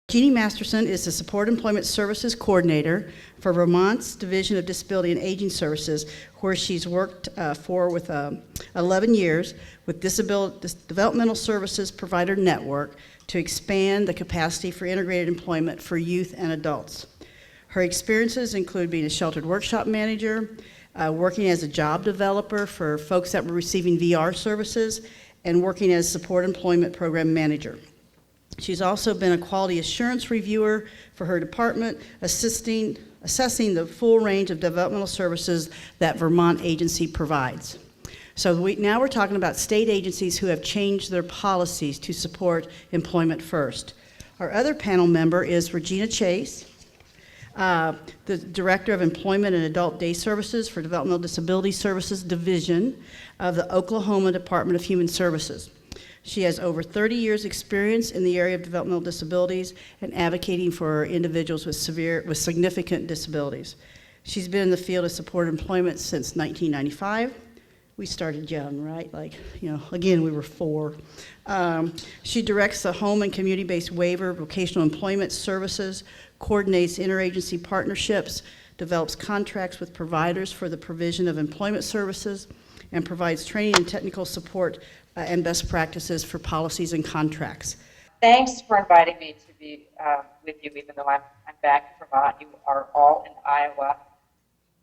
Jennie Masterson is the Support Employment Services Coordinator for Vermont's Division of Disability and Aging Services, where she's worked with 11 years with Developmental Services Provider Network to expand the capacity for integrated employment for youth and adults. Her experiences include being a sheltered workshop manager, working as a job developer for folks that were receiving VR services, and working as Support Employment Program Manager. She's also been a quality assurance reviewer for her department, assessing the full range of developmental services that Vermont agency provides. So now we're talking about state agencies who have changed their policies to support employment first. Our other panel member is Regina Chace, the Director of Employment and Adult Day Services for Developmental Disability Services Division of the Oklahoma Department of Human Services. She has over 30 years experience in the area of developmental disabilities and advocating for individuals with significant disabilities. She's been in the field of support employment since 1995. We started young, right? Again, we were 4. She directs the home and community-based waiver vocational employment services, coordinates interagency partnerships, develops contracts with providers for the provision of employment services, and provides training and technical support and best practices for policies and contracts. Thanks for inviting me to be with you, even though I'm back in Vermont. You are all in Iowa.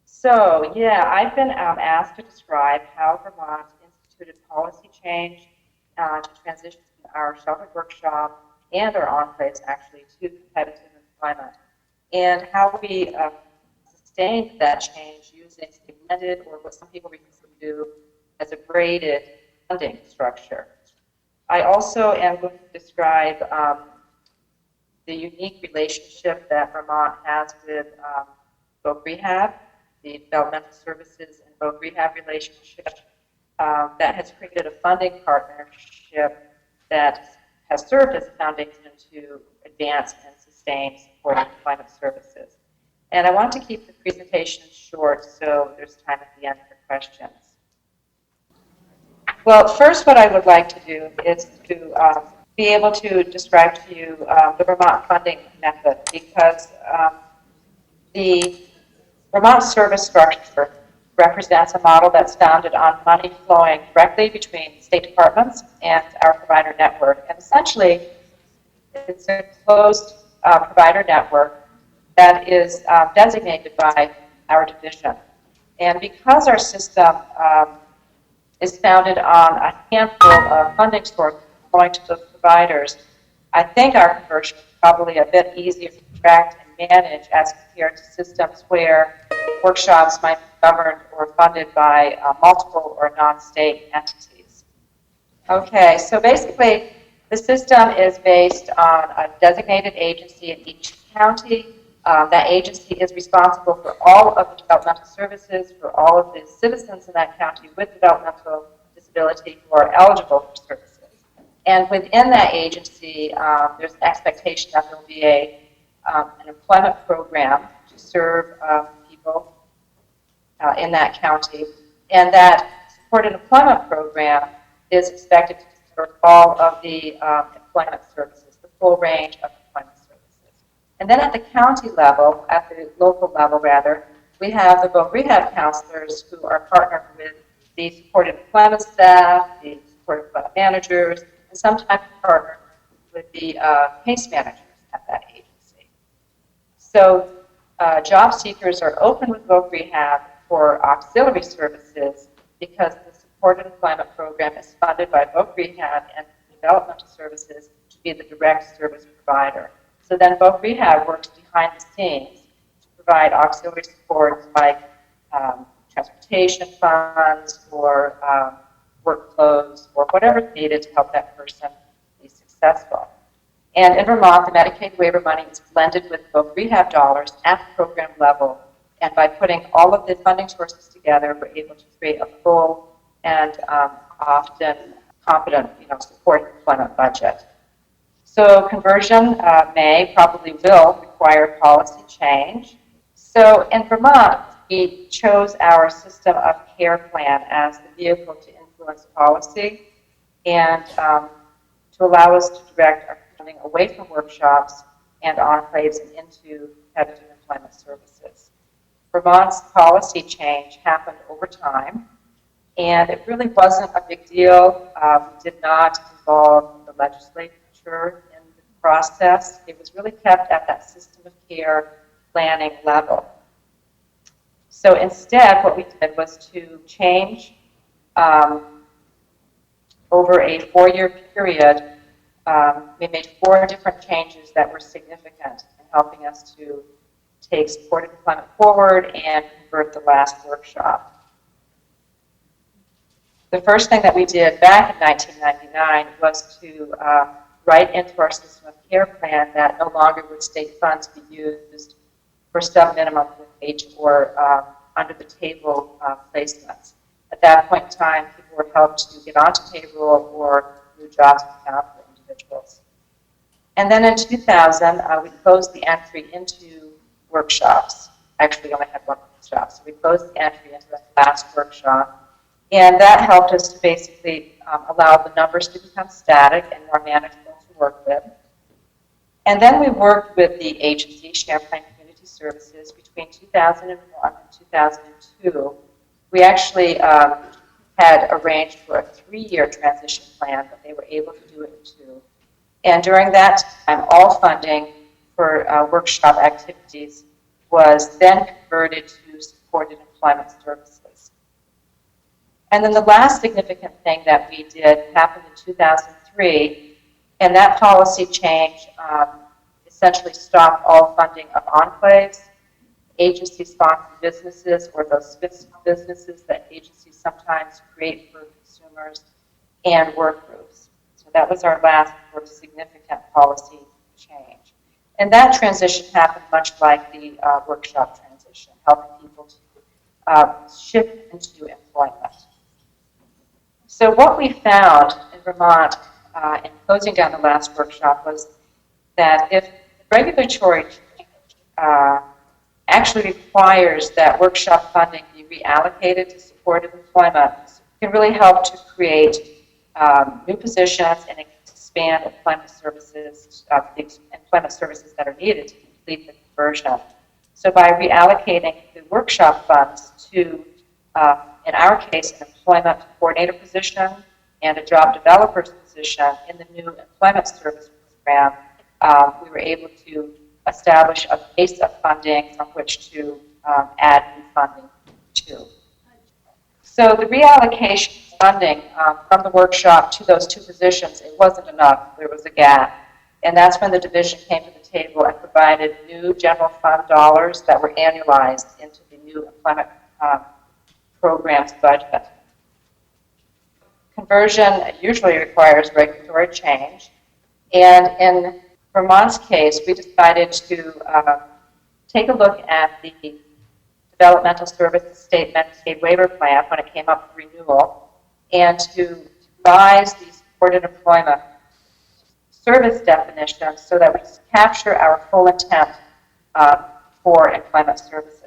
So, yeah, I've been asked to describe how Vermont instituted policy change to transition from our sheltered workshop and our enclaves, actually, to competitive employment, and how we sustained that change using a blended, or what some people refer to as a braided funding structure. I also am going to describe the unique relationship that Vermont has with voc rehab, the developmental services and voc rehab relationship that has created a funding partnership that has served as a foundation to advance and sustain support employment services. And I want to keep the presentation short so there's time at the end for questions. Well, first what I would like to do is to be able to describe to you the Vermont funding method, because the Vermont service structure represents a model that's founded on money flowing directly between state departments and our provider network. And essentially, it's a closed provider network that is designated by our division. And because our system is founded on a handful of funding sources going to those providers, I think our conversion is probably a bit easier to track and manage as compared to systems where workshops might be governed or funded by multiple or non-state entities. Okay, so basically the system is based on a designated agency in each county. That agency is responsible for all of the developmental services for all of the citizens in that county with developmental disability who are eligible for services. And within that agency, there's an expectation that there will be an employment program to serve people in that county. And that supported employment program is expected to serve all of the employment services, the full range of employment services. And then at the county level, at the local level rather, we have the voc rehab counselors who are partnered with the supported employment staff, the supported employment managers, and sometimes partner with the case managers at that agency. So job seekers are open with voc rehab for auxiliary services because the supported employment program is funded by voc rehab and developmental services to be the direct service provider. So then voc rehab works behind the scenes to provide auxiliary supports like transportation funds or workflows or whatever's needed to help that person be successful. And in Vermont, the Medicaid waiver money is blended with voc rehab dollars at the program level. And by putting all of the funding sources together, we're able to create a full and often competent, support employment budget. So conversion probably will require policy change. So in Vermont, we chose our system of care plan as the vehicle to influence policy and to allow us to direct our funding away from workshops and enclaves and into competitive employment services. Vermont's policy change happened over time, and it really wasn't a big deal. We did not involve the legislature in the process. It was really kept at that system of care planning level. So instead, what we did was to change over a 4-year period. We made 4 different changes that were significant in helping us to take supported employment forward and convert the last workshop. The first thing that we did back in 1999 was to write into our system of care plan that no longer would state funds be used for sub-minimum wage or under-the-table placements. At that point in time, people were helped to get onto payroll or new jobs were found for individuals. And then in 2000, we closed the entry into workshops. Actually, we only had 1 workshop, so we closed the entry into the last workshop. And that helped us to basically allow the numbers to become static and more manageable to work with. And then we worked with the agency, Champlain Community Services, between 2001 and 2002. We actually had arranged for a 3-year transition plan, but they were able to do it in 2. And during that time, all funding for workshop activities was then converted to supported employment services. And then the last significant thing that we did happened in 2003, and that policy change essentially stopped all funding of enclaves, agency-sponsored businesses, or those businesses that agencies sometimes create for consumers, and work groups. So that was our last significant policy change. And that transition happened much like the workshop transition, helping people to shift into employment. So what we found in Vermont in closing down the last workshop was that if regulatory actually requires that workshop funding be reallocated to supported employment, it can really help to create new positions and expand employment services, the employment services that are needed to complete the conversion. So by reallocating the workshop funds to in our case, an employment coordinator position and a job developer's position in the new employment service program, we were able to establish a base of funding from which to add new funding to. So the reallocation of funding from the workshop to those 2 positions, it wasn't enough. There was a gap. And that's when the division came to the table and provided new general fund dollars that were annualized into the new employment program's budget. Conversion usually requires regulatory change, and in Vermont's case, we decided to take a look at the Developmental Services State Medicaid Waiver Plan when it came up for renewal, and to revise the supported employment service definition so that we capture our full intent for employment services.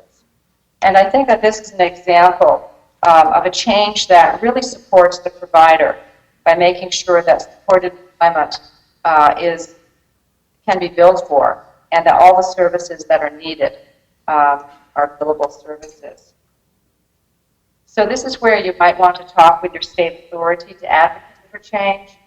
And I think that this is an example of a change that really supports the provider by making sure that supported employment can be billed for, and that all the services that are needed are billable services. So this is where you might want to talk with your state authority to advocate for change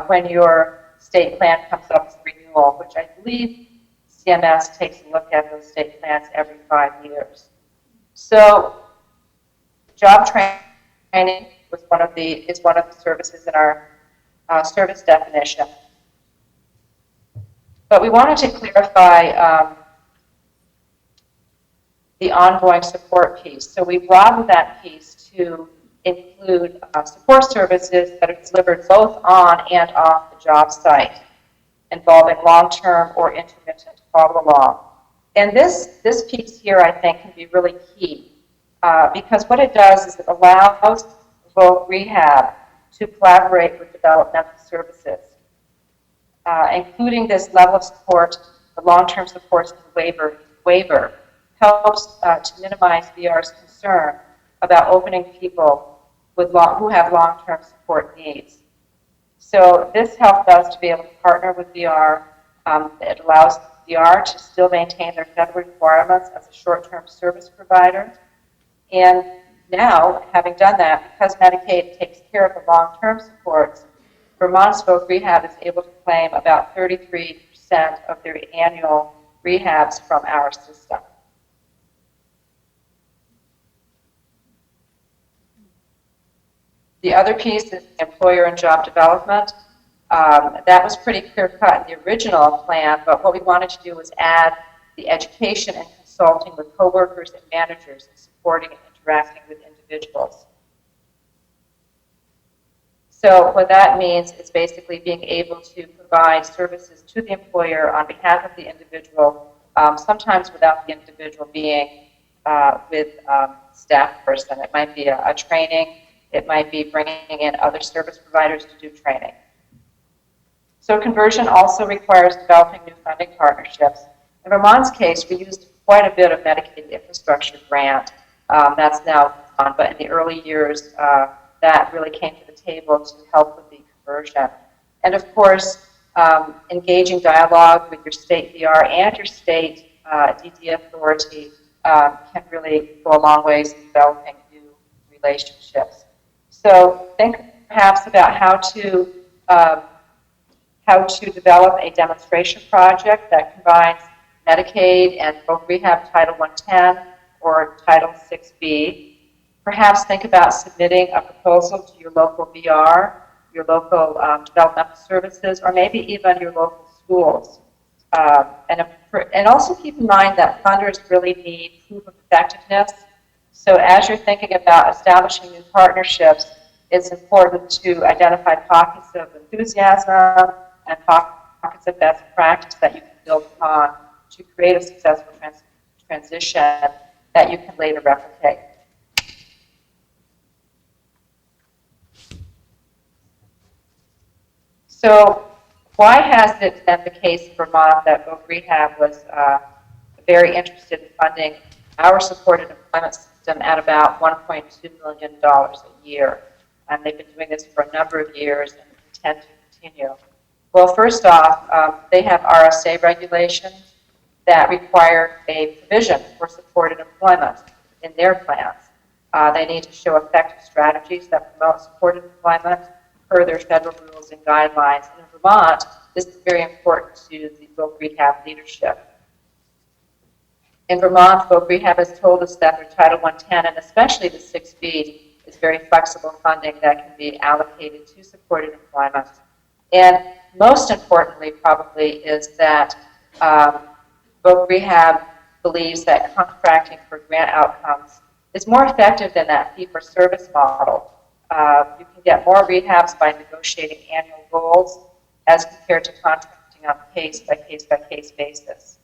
when your state plan comes up for renewal, which I believe CMS takes a look at those state plans every 5 years. So job training is one of the services in our service definition. But we wanted to clarify the ongoing support piece. So we broadened that piece to include support services that are delivered both on and off the job site, involving long-term or intermittent follow-along. And this piece here, I think, can be really key because what it does is it allows both rehab to collaborate with developmental services, including this level of support, the long-term supports and the waiver helps to minimize VR's concern about opening people who have long-term support needs. So this helped us to be able to partner with VR. It allows VR to still maintain their federal requirements as a short-term service provider. And now, having done that, because Medicaid takes care of the long-term supports, Vermont's voc rehab is able to claim about 33% of their annual rehabs from our system. The other piece is employer and job development. That was pretty clear-cut in the original plan, but what we wanted to do was add the education and consulting with coworkers and managers and supporting and interacting with individuals. So what that means is basically being able to provide services to the employer on behalf of the individual, sometimes without the individual being with staff person. It might be a training. It might be bringing in other service providers to do training. So conversion also requires developing new funding partnerships. In Vermont's case, we used quite a bit of Medicaid infrastructure grant. That's now gone, but in the early years, that really came to the table to help with the conversion. And of course, engaging dialogue with your state VR and your state DD authority can really go a long ways in developing new relationships. So think perhaps about how to develop a demonstration project that combines Medicaid and voc rehab Title 110 or Title 6B. Perhaps think about submitting a proposal to your local VR, your local developmental services, or maybe even your local schools. And also keep in mind that funders really need proof of effectiveness. So as you're thinking about establishing new partnerships, it's important to identify pockets of enthusiasm and pockets of best practice that you can build upon to create a successful transition that you can later replicate. So why has it been the case in Vermont that voc rehab was very interested in funding our supported employment system at about $1.2 million a year? And they've been doing this for a number of years and intend to continue. Well, first off, they have RSA regulations that require a provision for supported employment in their plans. They need to show effective strategies that promote supported employment per their federal rules and guidelines. And in Vermont, this is very important to the voc rehab leadership. In Vermont, voc rehab has told us that their Title 110 and especially the 6B is very flexible funding that can be allocated to supported employment. And most importantly, probably, is that voc rehab believes that contracting for grant outcomes is more effective than that fee-for-service model. You can get more rehabs by negotiating annual goals as compared to contracting on a case-by-case basis.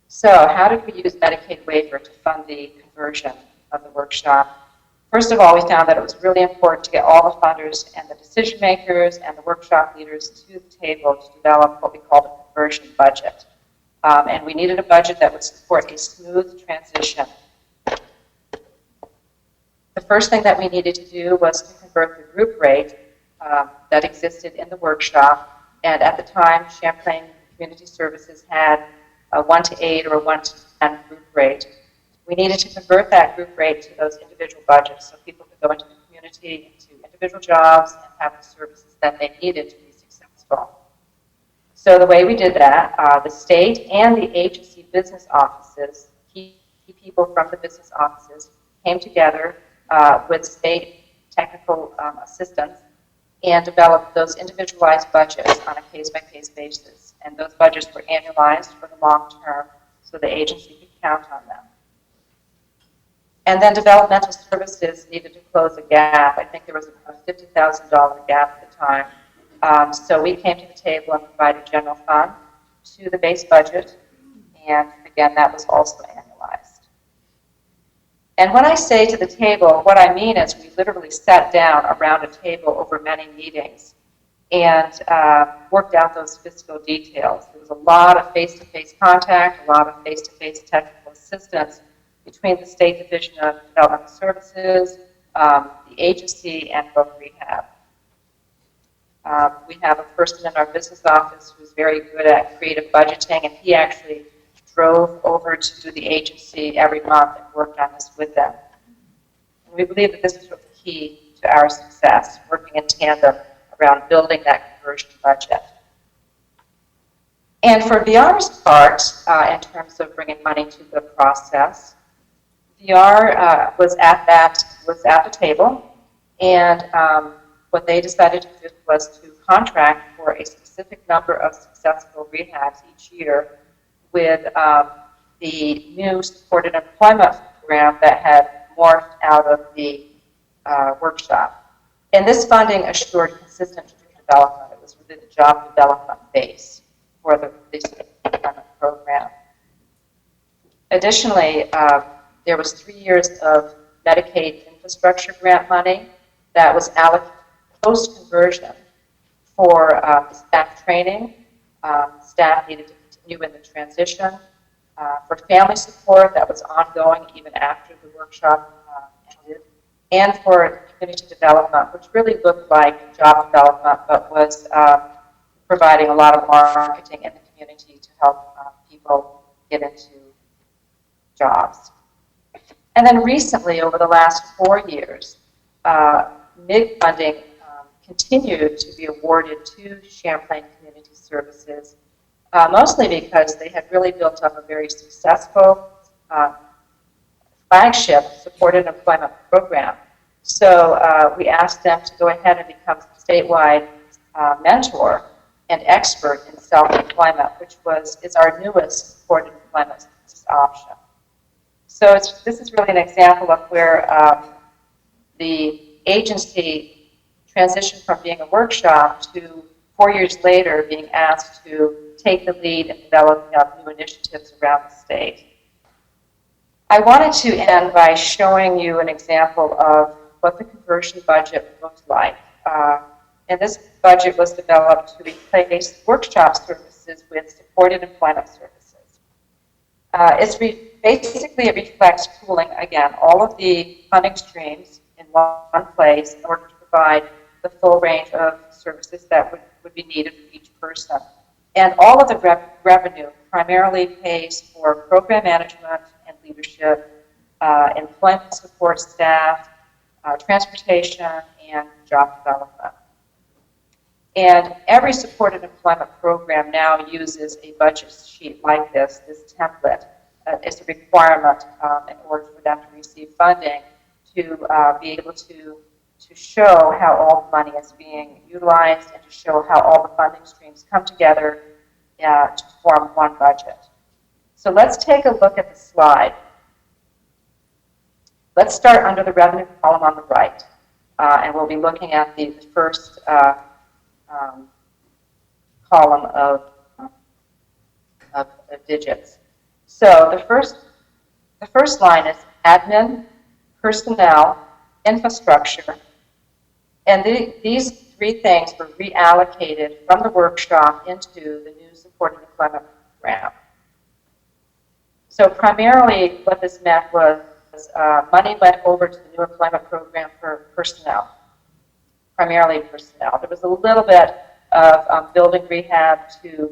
So how did we use Medicaid waiver to fund the conversion of the workshop? First of all, we found that it was really important to get all the funders and the decision makers and the workshop leaders to the table to develop what we called a conversion budget. And we needed a budget that would support a smooth transition. The first thing that we needed to do was to convert the group rate that existed in the workshop. And at the time, Champlain Community Services had a 1-to-8 or a 1-to-10 group rate. We needed to convert that group rate to those individual budgets so people could go into the community, into individual jobs, and have the services that they needed to be successful. So the way we did that, the state and the agency business offices, key people from the business offices, came together with state technical assistance and developed those individualized budgets on a case-by-case basis. And those budgets were annualized for the long term so the agency could count on them. And then developmental services needed to close a gap. I think there was a $50,000 gap at the time. So we came to the table and provided general fund to the base budget. And again, that was also annualized. And when I say to the table, what I mean is we literally sat down around a table over many meetings and worked out those fiscal details. There was a lot of face-to-face contact, a lot of face-to-face technical assistance between the State Division of Developmental Services, the agency, and voc rehab. We have a person in our business office who's very good at creative budgeting, and he actually drove over to the agency every month and worked on this with them. And we believe that this is really key to our success, working in tandem around building that conversion budget. And for VR's part, in terms of bringing money to the process, VR was at the table, and what they decided to do was to contract for a specific number of successful rehabs each year with the new supported employment program that had morphed out of the workshop. And this funding assured consistent development. It was really the job development base for the employment program. Additionally, there was 3 years of Medicaid infrastructure grant money that was allocated post-conversion for staff training. Staff needed to continue in the transition. For family support that was ongoing even after the workshop ended. And for community development, which really looked like job development, but was providing a lot of marketing in the community to help people get into jobs. And then recently, over the last 4 years, MIG funding continued to be awarded to Champlain Community Services, mostly because they had really built up a very successful flagship supported employment program. So we asked them to go ahead and become a statewide mentor and expert in self-employment, which is our newest supported employment option. So this is really an example of where the agency transitioned from being a workshop to 4 years later being asked to take the lead in developing new initiatives around the state. I wanted to end by showing you an example of what the conversion budget looked like. And this budget was developed to replace workshop services with supported employment services. Basically, it reflects pooling, again, all of the funding streams in one place in order to provide the full range of services that would be needed for each person. And all of the revenue primarily pays for program management and leadership, employment support staff, transportation, and job development. And every supported employment program now uses a budget sheet like this template. It's a requirement in order for them to receive funding to be able to show how all the money is being utilized and to show how all the funding streams come together to form one budget. So let's take a look at the slide. Let's start under the revenue column on the right, and we'll be looking at the first column of digits. So the first line is admin, personnel, infrastructure, and these three things were reallocated from the workshop into the new supported employment program. So primarily what this meant was money went over to the new employment program for personnel, primarily personnel. There was a little bit of building rehab to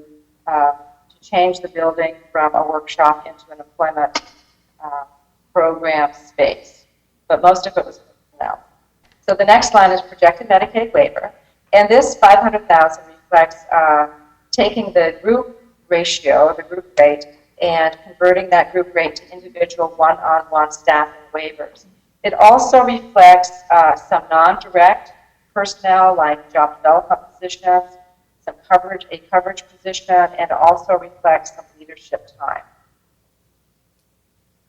change the building from a workshop into an employment program space, but most of it was personnel. So the next line is projected Medicaid waiver, and this $500,000 reflects taking the group ratio, the group rate, and converting that group rate to individual one-on-one staffing waivers. It also reflects some non-direct personnel like job development positions, a coverage position, and also reflects some leadership time.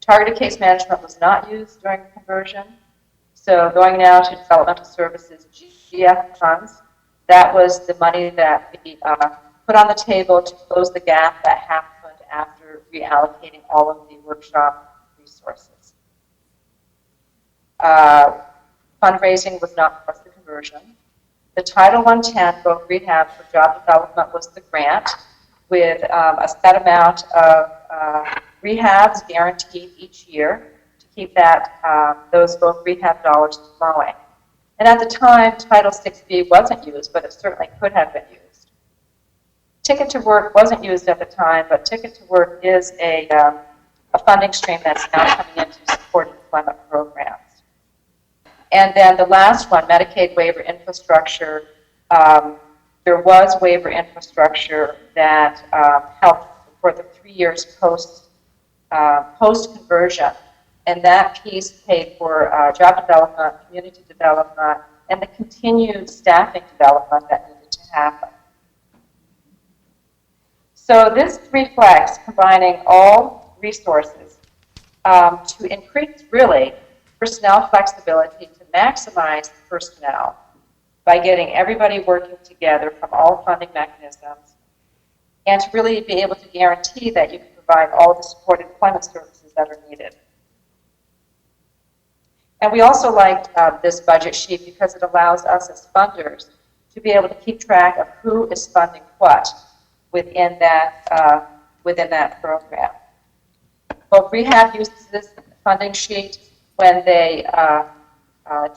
Targeted case management was not used during the conversion. So going now to developmental services, GF funds, that was the money that we put on the table to close the gap that happened after reallocating all of the workshop resources. Fundraising was not part of the conversion. The Title 110 both rehab for job development was the grant with a set amount of rehabs guaranteed each year to keep those both rehab dollars flowing. And at the time, Title 6B wasn't used, but it certainly could have been used. Ticket to Work wasn't used at the time, but Ticket to Work is a funding stream that's now coming into supported employment programs. And then the last one, Medicaid waiver infrastructure. There was waiver infrastructure that helped for the 3 years post-conversion. And that piece paid for job development, community development, and the continued staffing development that needed to happen. So this reflects combining all resources to increase, really, personnel flexibility to maximize the personnel by getting everybody working together from all funding mechanisms, and to really be able to guarantee that you can provide all the supported employment services that are needed. And we also liked this budget sheet because it allows us as funders to be able to keep track of who is funding what within that program. Both Rehab uses this funding sheet when they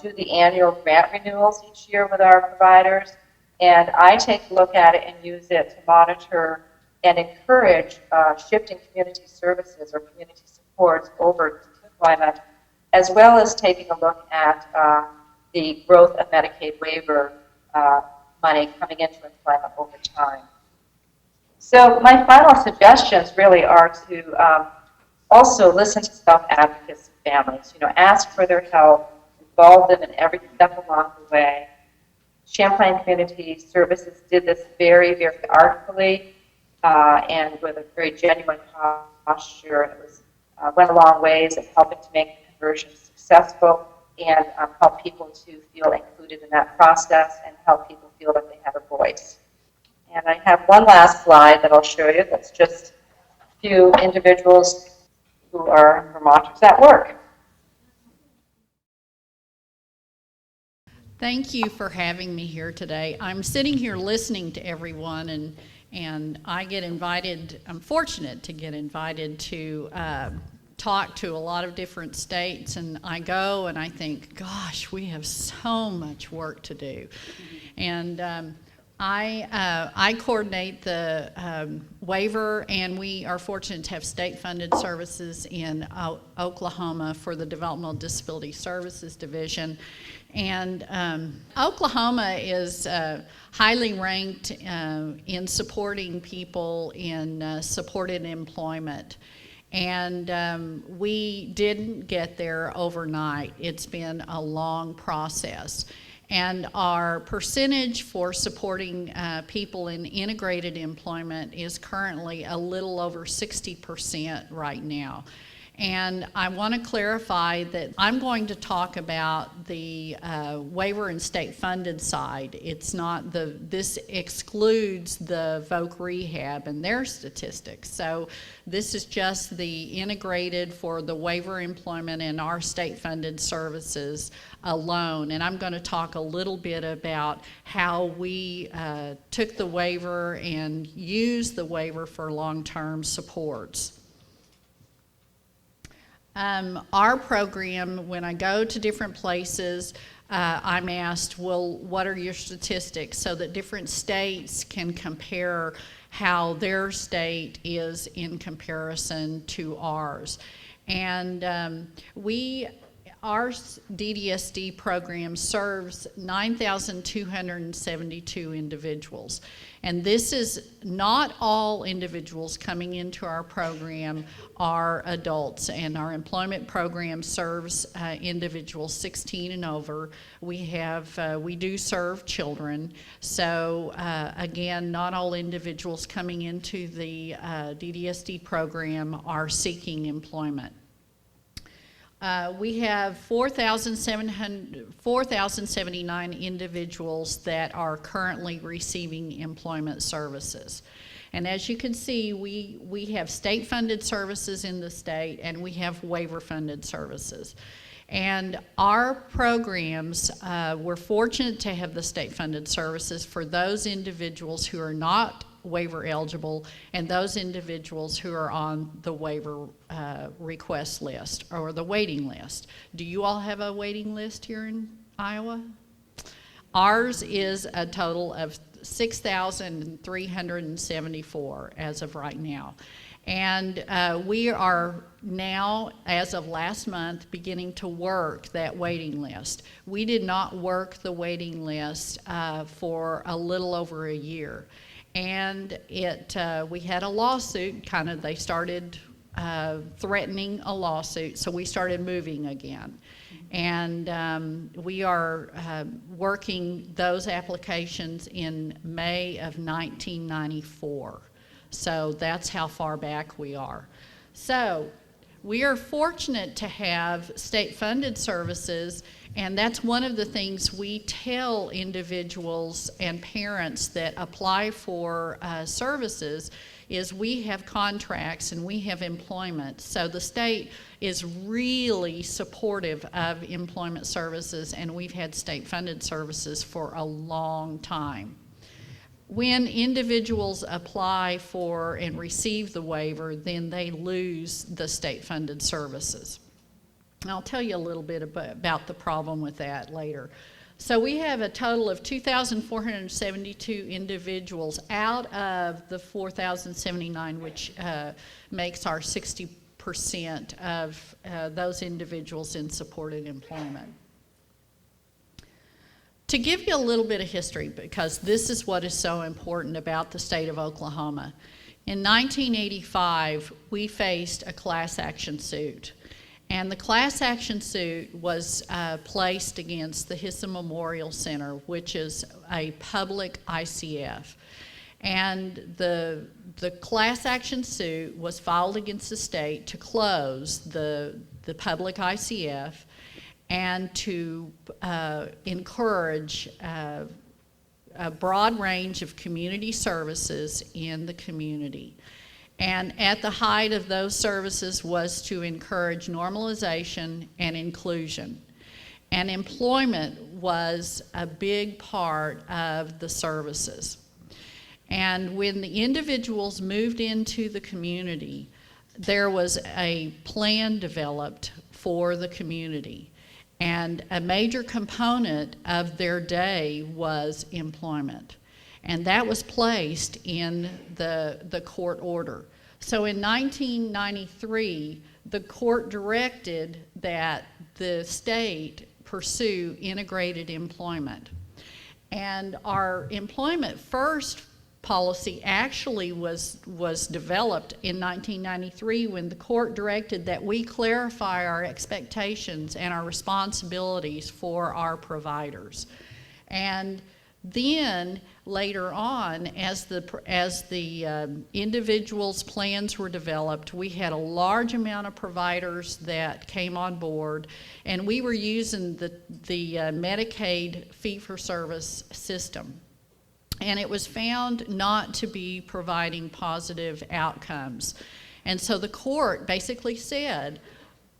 do the annual grant renewals each year with our providers, and I take a look at it and use it to monitor and encourage shifting community services or community supports over to employment, as well as taking a look at the growth of Medicaid waiver money coming into employment over time. So my final suggestions really are to also listen to self-advocates and families. Ask for their help, involve them in every step along the way. Champlain Community Services did this very, very artfully and with a very genuine posture. It was went a long ways in helping to make the conversion successful and help people to feel included in that process and help people feel that they have a voice. And I have one last slide that I'll show you that's just a few individuals who are Vermonters at work. Thank you for having me here today. I'm sitting here listening to everyone, and I get invited, I'm fortunate to get invited to talk to a lot of different states, and I go and I think, gosh, we have so much work to do. And I coordinate the waiver, and we are fortunate to have state-funded services in Oklahoma for the Developmental Disability Services Division. And Oklahoma is highly ranked in supporting people in supported employment. And we didn't get there overnight. It's been a long process. And our percentage for supporting people in integrated employment is currently a little over 60% right now. And I want to clarify that I'm going to talk about the waiver and state-funded side. It's not this excludes the VOC rehab and their statistics. So this is just the integrated for the waiver employment and our state-funded services alone. And I'm going to talk a little bit about how we took the waiver and used the waiver for long-term supports. Our program, when I go to different places, I'm asked, well, what are your statistics, so that different states can compare how their state is in comparison to ours. And our DDSD program serves 9,272 individuals. And this is not all individuals coming into our program are adults, and our employment program serves individuals 16 and over. We do serve children. So again, not all individuals coming into the DDSD program are seeking employment. We have 4,079 individuals that are currently receiving employment services. And as you can see, we have state-funded services in the state, and we have waiver-funded services. And our programs, we're fortunate to have the state-funded services for those individuals who are not waiver eligible and those individuals who are on the waiver request list or the waiting list. Do you all have a waiting list here in Iowa? Ours is a total of 6,374 as of right now. And we are now, as of last month, beginning to work that waiting list. We did not work the waiting list for a little over a year. And we had a lawsuit, they started threatening a lawsuit, so we started moving again. And we are working those applications in May of 1994. So that's how far back we are. So we are fortunate to have state-funded services, and that's one of the things we tell individuals and parents that apply for services is we have contracts and we have employment. So the state is really supportive of employment services, and we've had state-funded services for a long time. When individuals apply for and receive the waiver, then they lose the state-funded services. And I'll tell you a little bit about the problem with that later. So we have a total of 2,472 individuals out of the 4,079, which makes our 60% of those individuals in supported employment. To give you a little bit of history, because this is what is so important about the state of Oklahoma. In 1985, we faced a class action suit. And the class action suit was placed against the Hissa Memorial Center, which is a public ICF. And the class action suit was filed against the state to close the public ICF and to encourage a broad range of community services in the community. And at the height of those services was to encourage normalization and inclusion. And employment was a big part of the services. And when the individuals moved into the community, there was a plan developed for the community. And a major component of their day was employment. And that was placed in the court order. So in 1993, the court directed that the state pursue integrated employment. And our employment first policy actually was developed in 1993 when the court directed that we clarify our expectations and our responsibilities for our providers. And then later on, as the individuals' plans were developed, we had a large amount of providers that came on board, and we were using the Medicaid fee-for-service system. And it was found not to be providing positive outcomes. And so the court basically said,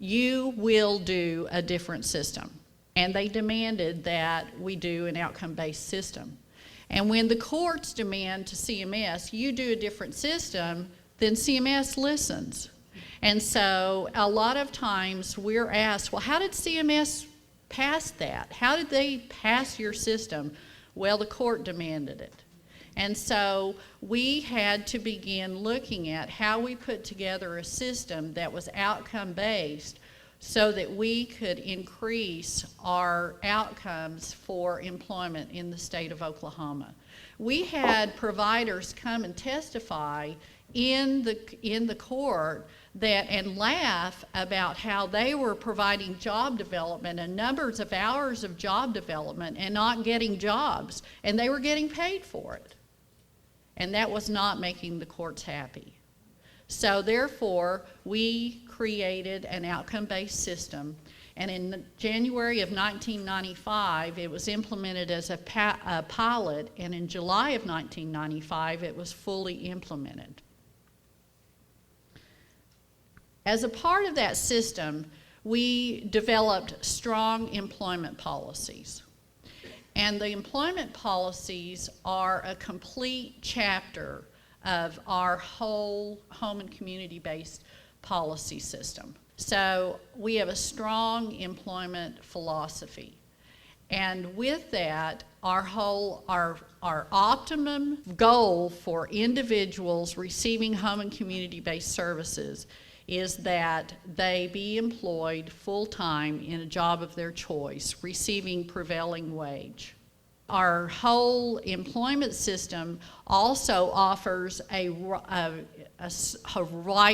you will do a different system. And they demanded that we do an outcome-based system. And when the courts demand to CMS, you do a different system, then CMS listens. And so a lot of times we're asked, well, how did CMS pass that? How did they pass your system? Well, the court demanded it. And so we had to begin looking at how we put together a system that was outcome-based so that we could increase our outcomes for employment in the state of Oklahoma. We had providers come and testify in the court and laugh about how they were providing job development and numbers of hours of job development and not getting jobs, and they were getting paid for it. And that was not making the courts happy. So therefore, we created an outcome-based system, and in January of 1995, it was implemented as a pilot, and in July of 1995, it was fully implemented. As a part of that system, we developed strong employment policies. And the employment policies are a complete chapter of our whole home and community-based policy system. So we have a strong employment philosophy. And with that, our optimum goal for individuals receiving home and community-based services is that they be employed full-time in a job of their choice, receiving prevailing wage. Our whole employment system also offers a wide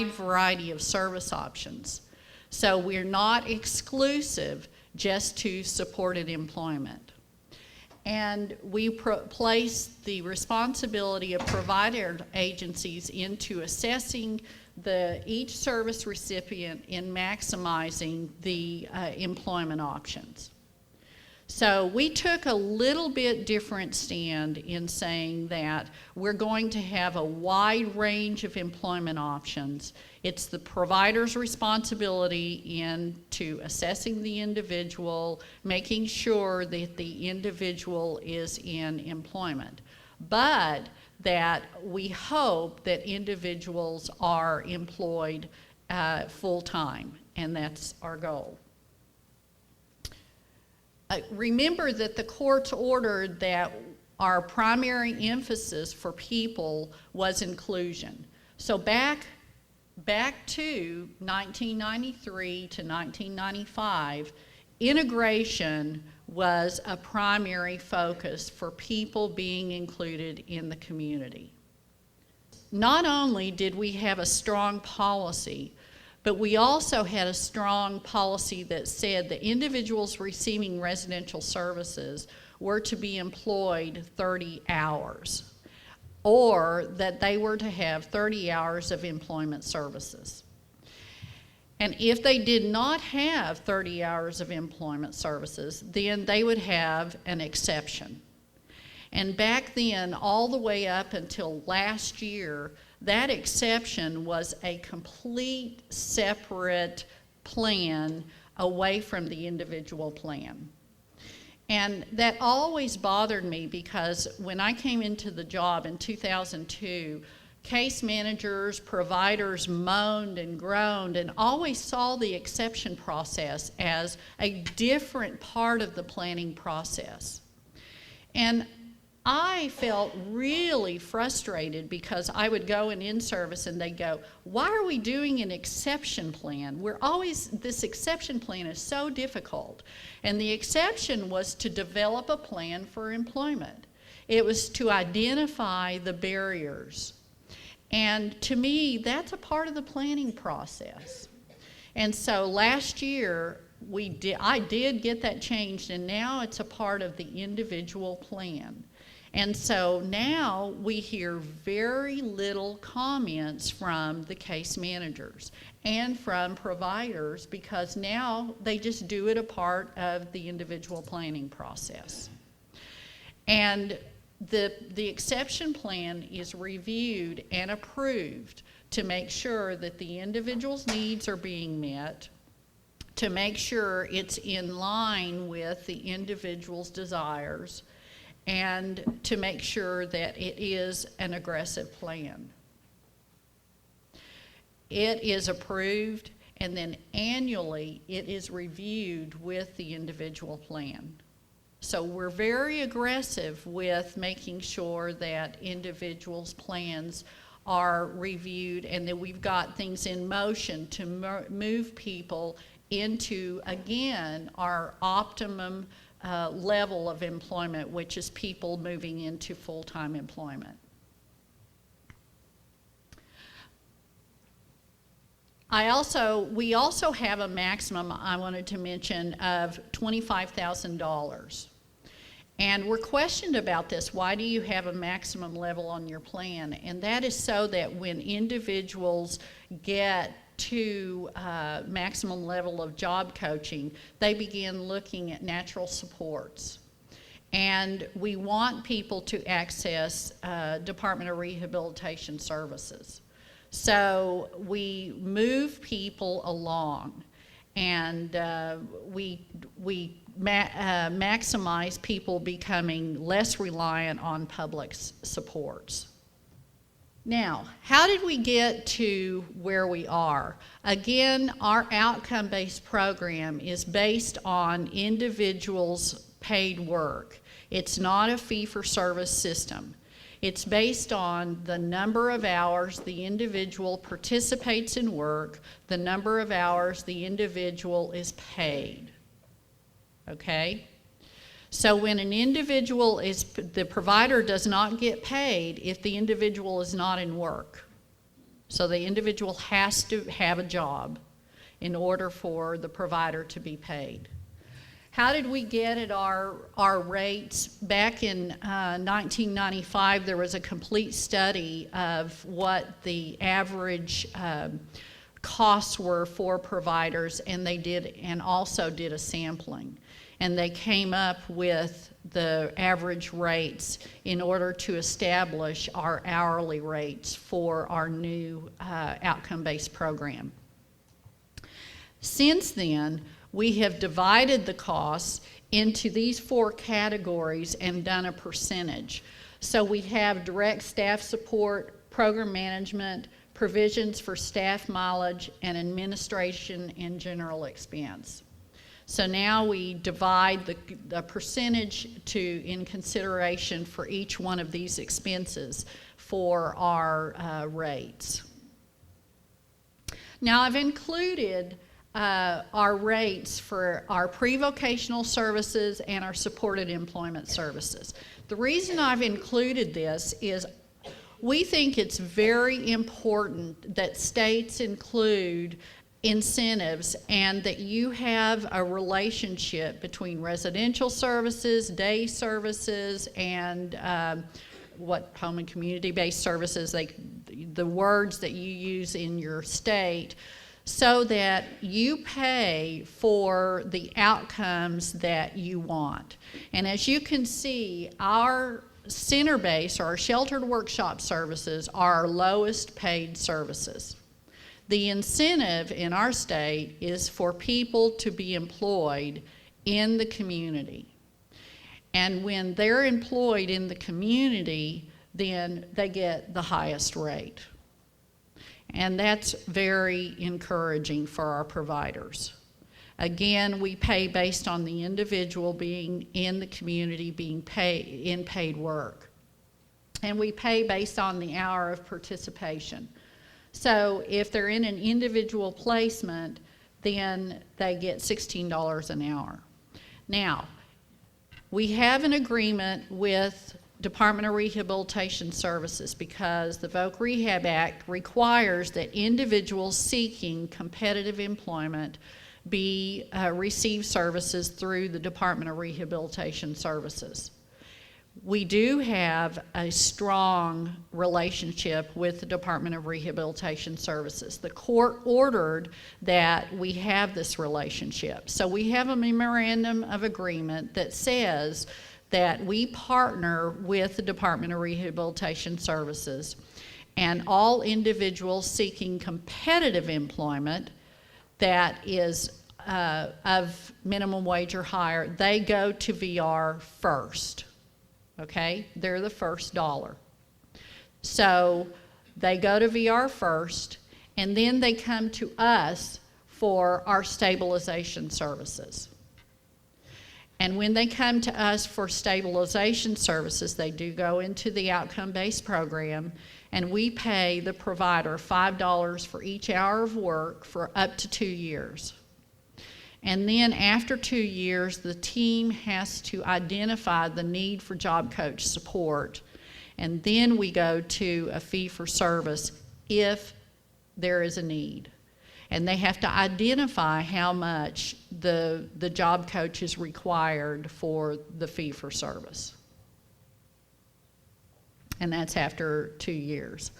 variety of service options. So we're not exclusive just to supported employment. And we place the responsibility of provider agencies into assessing each service recipient in maximizing the employment options. So we took a little bit different stand in saying that we're going to have a wide range of employment options. It's the provider's responsibility into assessing the individual, making sure that the individual is in employment. But that we hope that individuals are employed full-time, and that's our goal. Remember that the courts ordered that our primary emphasis for people was inclusion. So back to 1993 to 1995, integration was a primary focus for people being included in the community. Not only did we have a strong policy, but we also had a strong policy that said that individuals receiving residential services were to be employed 30 hours, or that they were to have 30 hours of employment services. And if they did not have 30 hours of employment services, then they would have an exception. And back then, all the way up until last year, that exception was a complete separate plan away from the individual plan. And that always bothered me because when I came into the job in 2002, case managers, providers moaned and groaned and always saw the exception process as a different part of the planning process. And I felt really frustrated because I would go in service and they'd go, why are we doing an exception plan? This exception plan is so difficult. And the exception was to develop a plan for employment. It was to identify the barriers. And to me, that's a part of the planning process. And so last year, I did get that changed, and now it's a part of the individual plan. And so now we hear very little comments from the case managers and from providers because now they just do it a part of the individual planning process. And the exception plan is reviewed and approved to make sure that the individual's needs are being met, to make sure it's in line with the individual's desires, and to make sure that it is an aggressive plan. It is approved, and then annually it is reviewed with the individual plan. So we're very aggressive with making sure that individuals' plans are reviewed and that we've got things in motion to move people into, again, our optimum level of employment, which is people moving into full-time employment. We also have a maximum, I wanted to mention, of $25,000. And we're questioned about this. Why do you have a maximum level on your plan? And that is so that when individuals get to maximum level of job coaching, they begin looking at natural supports. And we want people to access Department of Rehabilitation services. So we move people along, and we maximize people becoming less reliant on public supports. Now, how did we get to where we are? Again, our outcome-based program is based on individuals' paid work. It's not a fee-for-service system. It's based on the number of hours the individual participates in work, the number of hours the individual is paid. Okay? So when an individual is, the provider does not get paid if the individual is not in work. So the individual has to have a job in order for the provider to be paid. How did we get at our rates? Back in 1995, there was a complete study of what the average costs were for providers, and also did a sampling. And they came up with the average rates in order to establish our hourly rates for our new outcome-based program. Since then, we have divided the costs into these 4 categories and done a percentage. So we have direct staff support, program management, provisions for staff mileage, and administration and general expense. So now we divide the percentage in consideration for each one of these expenses for our rates. Now I've included our rates for our pre-vocational services and our supported employment services. The reason I've included this is we think it's very important that states include incentives and that you have a relationship between residential services, day services, and home and community-based services, the words that you use in your state, so that you pay for the outcomes that you want. And as you can see, our center-based or our sheltered workshop services are our lowest paid services. The incentive in our state is for people to be employed in the community. And when they're employed in the community, then they get the highest rate. And that's very encouraging for our providers. Again, we pay based on the individual being in the community, being in paid work. And we pay based on the hour of participation. So if they're in an individual placement, then they get $16 an hour. Now, we have an agreement with Department of Rehabilitation Services because the Voc Rehab Act requires that individuals seeking competitive employment receive services through the Department of Rehabilitation Services. We do have a strong relationship with the Department of Rehabilitation Services. The court ordered that we have this relationship. So we have a memorandum of agreement that says that we partner with the Department of Rehabilitation Services, and all individuals seeking competitive employment that is of minimum wage or higher, they go to VR first. Okay, they're the first dollar. So they go to VR first, and then they come to us for our stabilization services. And when they come to us for stabilization services, they do go into the outcome-based program, and we pay the provider $5 for each hour of work for up to 2 years. And then after 2 years, the team has to identify the need for job coach support. And then we go to a fee for service if there is a need. And they have to identify how much the job coach is required for the fee for service. And that's after 2 years.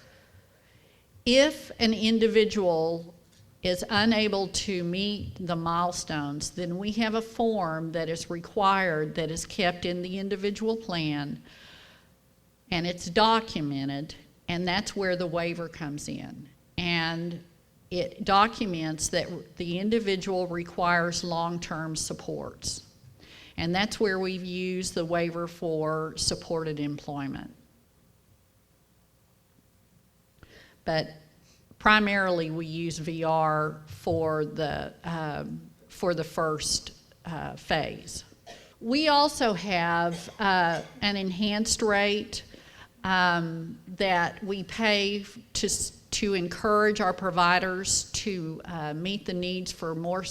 If an individual is unable to meet the milestones, then we have a form that is required that is kept in the individual plan, and it's documented, and that's where the waiver comes in. And it documents that the individual requires long-term supports. And that's where we've used the waiver for supported employment. But primarily we use VR for the first phase. We also have an enhanced rate that we pay to encourage our providers to meet the needs for more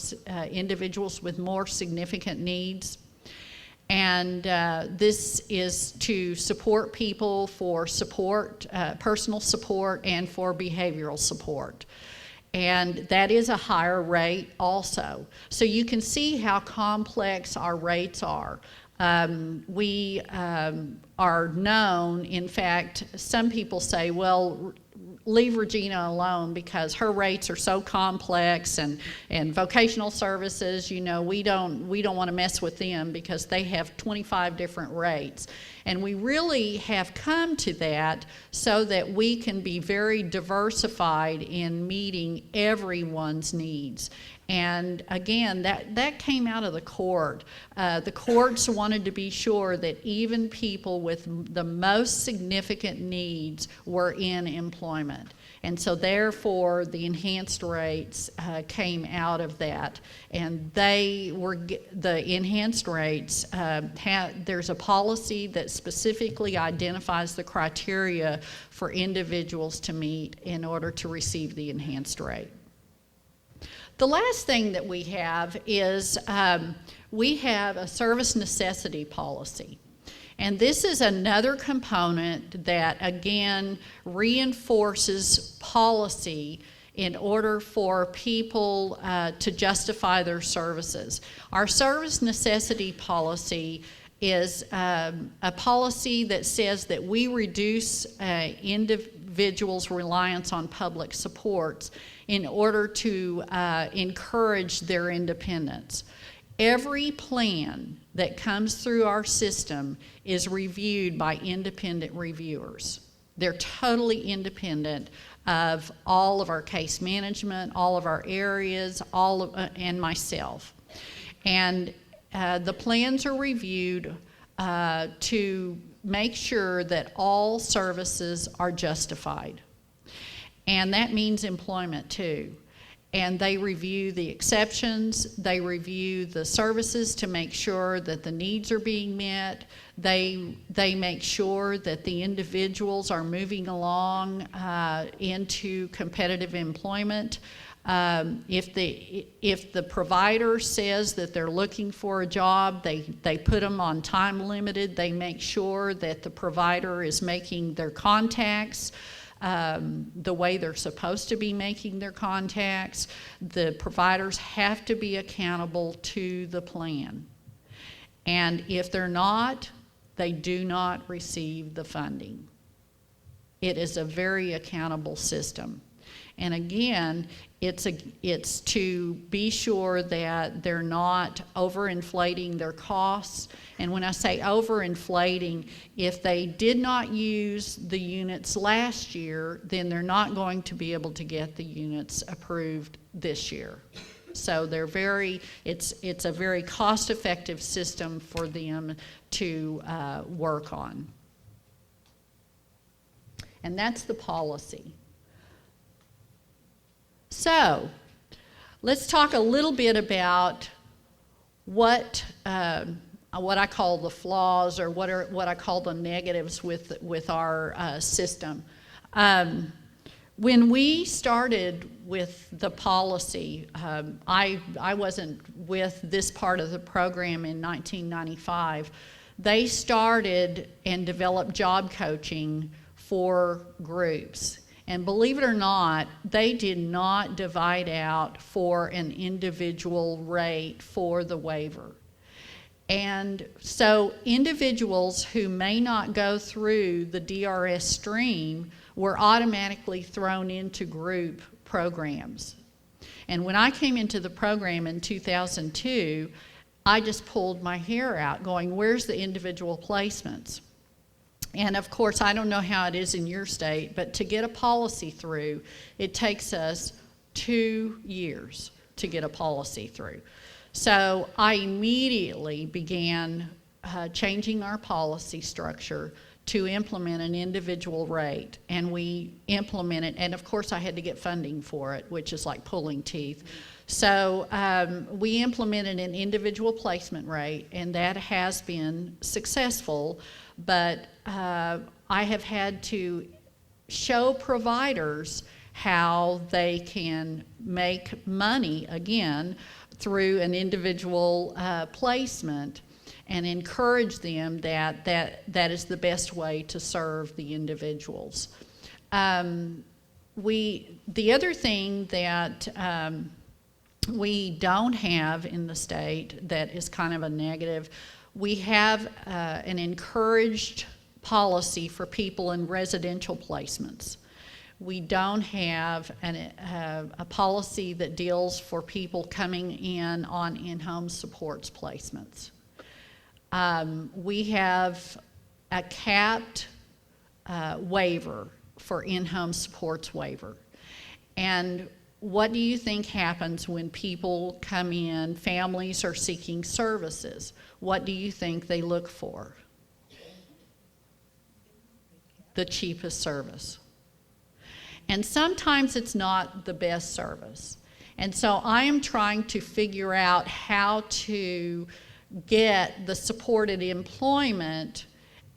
individuals with more significant needs. And this is to support people for support, personal support, and for behavioral support. And that is a higher rate also. So you can see how complex our rates are. We are known, in fact, some people say, well, leave Regina alone because her rates are so complex, and vocational services, you know, we don't want to mess with them because they have 25 different rates. And we really have come to that so that we can be very diversified in meeting everyone's needs. And again, that came out of the court. The courts wanted to be sure that even people with the most significant needs were in employment. And so therefore, the enhanced rates came out of that. And they were, the enhanced rates, there's a policy that specifically identifies the criteria for individuals to meet in order to receive the enhanced rate. The last thing that we have is we have a service necessity policy. And this is another component that, again, reinforces policy in order for people to justify their services. Our service necessity policy is a policy that says that we reduce individuals' reliance on public supports in order to encourage their independence. Every plan that comes through our system is reviewed by independent reviewers. They're totally independent of all of our case management, all of our areas, and myself. And the plans are reviewed to make sure that all services are justified. And that means employment too. And they review the exceptions, they review the services to make sure that the needs are being met, they make sure that the individuals are moving along into competitive employment. If the provider says that they're looking for a job, they put them on time limited, they make sure that the provider is making their contacts the way they're supposed to be making their contacts. The providers have to be accountable to the plan. And if they're not, they do not receive the funding. It is a very accountable system. And again, it's to be sure that they're not overinflating their costs. And when I say overinflating, if they did not use the units last year, then they're not going to be able to get the units approved this year. So it's a very cost-effective system for them to work on. And that's the policy. So, let's talk a little bit about what I call the flaws, or what I call the negatives with our system. When we started with the policy, I wasn't with this part of the program in 1995. They started and developed job coaching for groups. And believe it or not, they did not divide out for an individual rate for the waiver. And so individuals who may not go through the DRS stream were automatically thrown into group programs. And when I came into the program in 2002, I just pulled my hair out going, where's the individual placements? And of course, I don't know how it is in your state, but to get a policy through, it takes us 2 years to get a policy through. So I immediately began changing our policy structure to implement an individual rate, and we implemented, and of course I had to get funding for it, which is like pulling teeth. So we implemented an individual placement rate, and that has been successful, but I have had to show providers how they can make money again through an individual placement, and encourage them that is the best way to serve the individuals. The other thing that we don't have in the state that is kind of a negative, we have an encouraged policy for people in residential placements. We don't have a policy that deals for people coming in on in-home supports placements. We have a capped waiver for in-home supports waiver. And what do you think happens when people come in, families are seeking services? What do you think they look for? The cheapest service. And sometimes it's not the best service. And so I am trying to figure out how to get the supported employment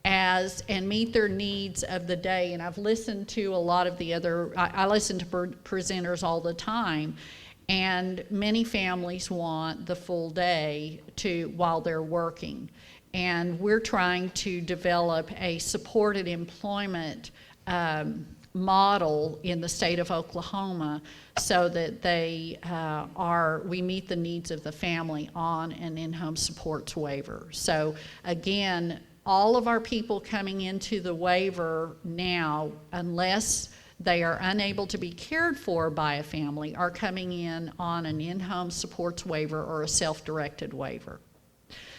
and meet their needs of the day. And I've listened to a lot of the other, I listen to presenters all the time, and many families want the full day while they're working. And we're trying to develop a supported employment model in the state of Oklahoma so that we meet the needs of the family on an in-home supports waiver. So again, all of our people coming into the waiver now, unless they are unable to be cared for by a family, are coming in on an in-home supports waiver or a self-directed waiver.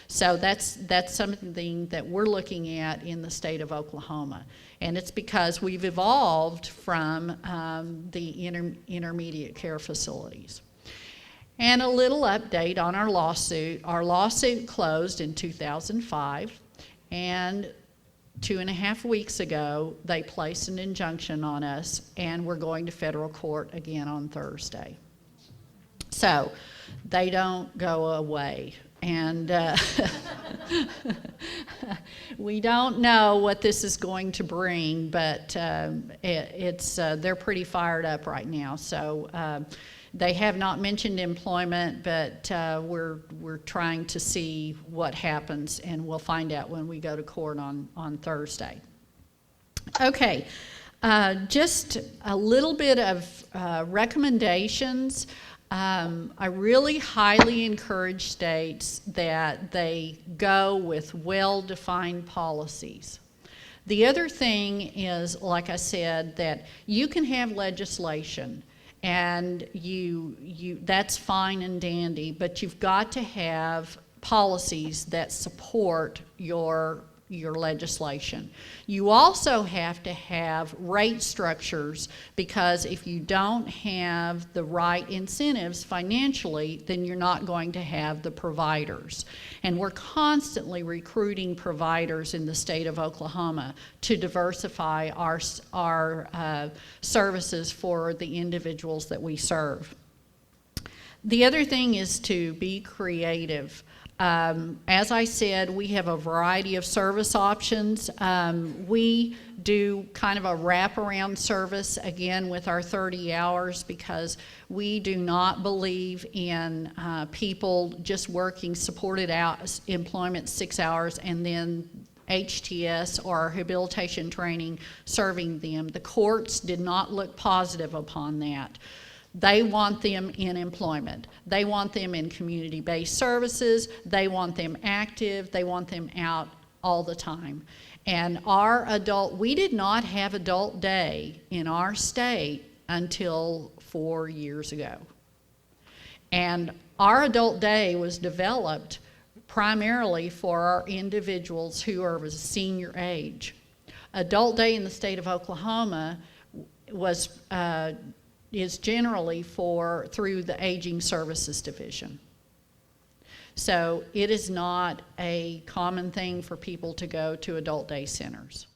So that's something that we're looking at in the state of Oklahoma. And it's because we've evolved from the intermediate care facilities. And a little update on our lawsuit. Our lawsuit closed in 2005, and 2.5 weeks ago, they placed an injunction on us, and we're going to federal court again on Thursday. So they don't go away. And we don't know what this is going to bring, but they're pretty fired up right now. So they have not mentioned employment, but we're trying to see what happens, and we'll find out when we go to court on Thursday. Okay, just a little bit of recommendations. I really highly encourage states that they go with well-defined policies. The other thing is, like I said, that you can have legislation, and that's fine and dandy, but you've got to have policies that support your legislation. You also have to have rate structures, because if you don't have the right incentives financially, then you're not going to have the providers. And we're constantly recruiting providers in the state of Oklahoma to diversify our services for the individuals that we serve. The other thing is to be creative. As I said, we have a variety of service options. We do kind of a wraparound service, again, with our 30 hours, because we do not believe in people just working supported out employment 6 hours and then HTS or rehabilitation training serving them. The courts did not look positive upon that. They want them in employment. They want them in community-based services. They want them active. They want them out all the time. And we did not have adult day in our state until 4 years ago. And our adult day was developed primarily for our individuals who are of a senior age. Adult day in the state of Oklahoma is generally through the Aging Services Division. So it is not a common thing for people to go to adult day centers.